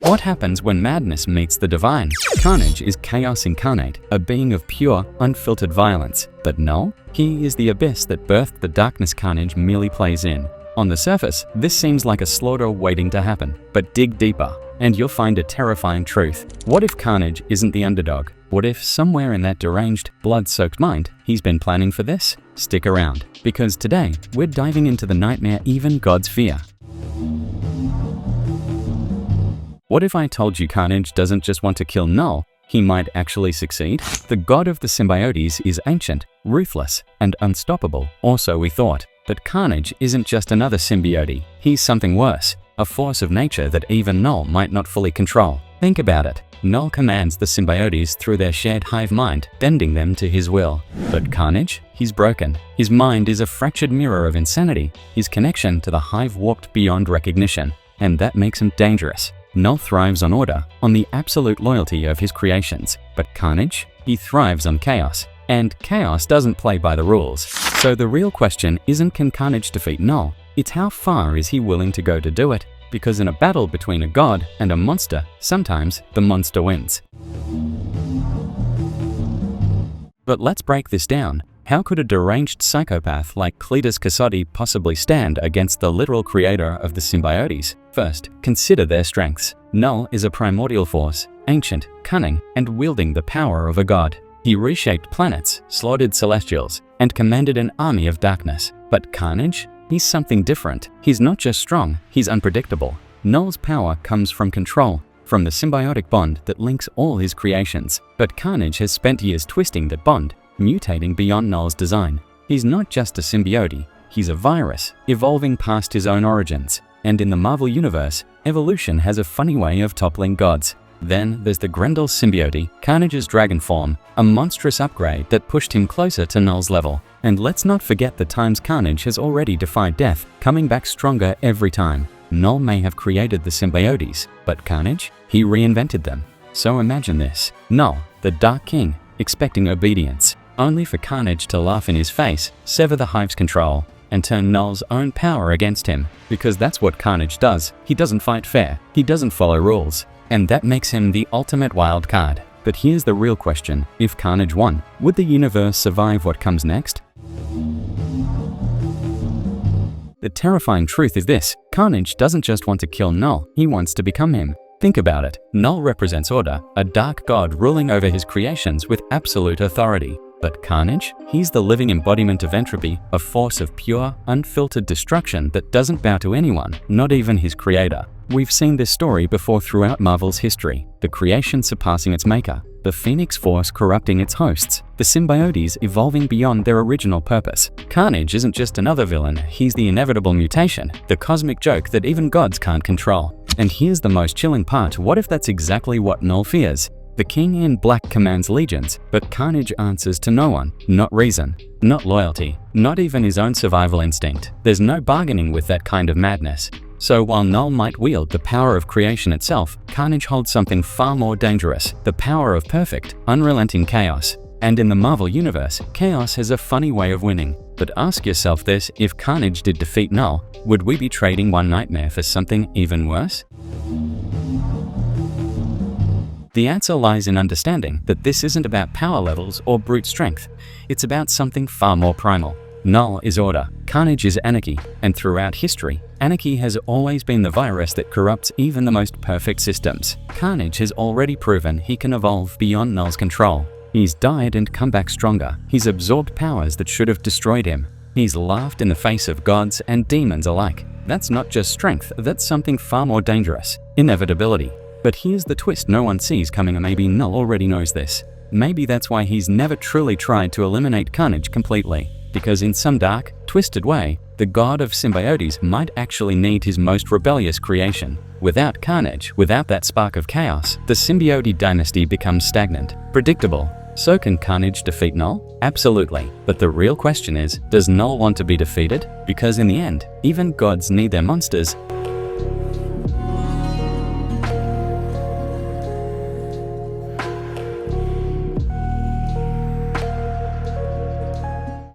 What happens when madness meets the divine? Carnage is chaos incarnate, a being of pure, unfiltered violence. But Knull? He is the abyss that birthed the darkness Carnage merely plays in. On the surface, this seems like a slaughter waiting to happen, but dig deeper, and you'll find a terrifying truth. What if Carnage isn't the underdog? What if somewhere in that deranged, blood-soaked mind, he's been planning for this? Stick around, because today, we're diving into the nightmare even gods fear. What if I told you Carnage doesn't just want to kill Knull, he might actually succeed? The god of the Symbiotes is ancient, ruthless, and unstoppable, or so we thought. But Carnage isn't just another symbiote, he's something worse, a force of nature that even Knull might not fully control. Think about it. Knull commands the symbiotes through their shared hive mind, bending them to his will. But Carnage? He's broken. His mind is a fractured mirror of insanity, his connection to the hive warped beyond recognition, and that makes him dangerous. Knull thrives on order, on the absolute loyalty of his creations. But Carnage? He thrives on chaos. And chaos doesn't play by the rules. So the real question isn't can Carnage defeat Knull, it's how far is he willing to go to do it? Because in a battle between a god and a monster, sometimes the monster wins. But let's break this down. How could a deranged psychopath like Cletus Kasady possibly stand against the literal creator of the symbiotes? First, consider their strengths. Knull is a primordial force, ancient, cunning, and wielding the power of a god. He reshaped planets, slaughtered celestials, and commanded an army of darkness. But Carnage? He's something different. He's not just strong, he's unpredictable. Knull's power comes from control, from the symbiotic bond that links all his creations. But Carnage has spent years twisting that bond, mutating beyond Knull's design. He's not just a symbiote, he's a virus, evolving past his own origins. And in the Marvel Universe, evolution has a funny way of toppling gods. Then there's the Grendel symbiote, Carnage's dragon form, a monstrous upgrade that pushed him closer to Knull's level. And let's not forget the times Carnage has already defied death, coming back stronger every time. Knull may have created the symbiotes, but Carnage? He reinvented them. So imagine this. Knull, the Dark King, expecting obedience, only for Carnage to laugh in his face, sever the hive's control, and turn Knull's own power against him. Because that's what Carnage does. He doesn't fight fair. He doesn't follow rules. And that makes him the ultimate wild card. But here's the real question. If Carnage won, would the universe survive what comes next? The terrifying truth is this. Carnage doesn't just want to kill Knull, he wants to become him. Think about it. Knull represents order, a dark god ruling over his creations with absolute authority. But Carnage? He's the living embodiment of entropy, a force of pure, unfiltered destruction that doesn't bow to anyone, not even his creator. We've seen this story before throughout Marvel's history, the creation surpassing its maker, the Phoenix Force corrupting its hosts, the symbiotes evolving beyond their original purpose. Carnage isn't just another villain, he's the inevitable mutation, the cosmic joke that even gods can't control. And here's the most chilling part, what if that's exactly what Knull fears? The King in Black commands legions, but Carnage answers to no one. Not reason, not loyalty, not even his own survival instinct. There's no bargaining with that kind of madness. So while Knull might wield the power of creation itself, Carnage holds something far more dangerous, the power of perfect, unrelenting chaos. And in the Marvel Universe, chaos has a funny way of winning. But ask yourself this, if Carnage did defeat Knull, would we be trading one nightmare for something even worse? The answer lies in understanding that this isn't about power levels or brute strength. It's about something far more primal. Knull is order, Carnage is anarchy, and throughout history, anarchy has always been the virus that corrupts even the most perfect systems. Carnage has already proven he can evolve beyond Knull's control. He's died and come back stronger. He's absorbed powers that should have destroyed him. He's laughed in the face of gods and demons alike. That's not just strength, that's something far more dangerous, inevitability. But here's the twist no one sees coming, or maybe Knull already knows this. Maybe that's why he's never truly tried to eliminate Carnage completely. Because in some dark, twisted way, the god of symbiotes might actually need his most rebellious creation. Without Carnage, without that spark of chaos, the symbiote dynasty becomes stagnant, predictable. So can Carnage defeat Knull? Absolutely. But the real question is, does Knull want to be defeated? Because in the end, even gods need their monsters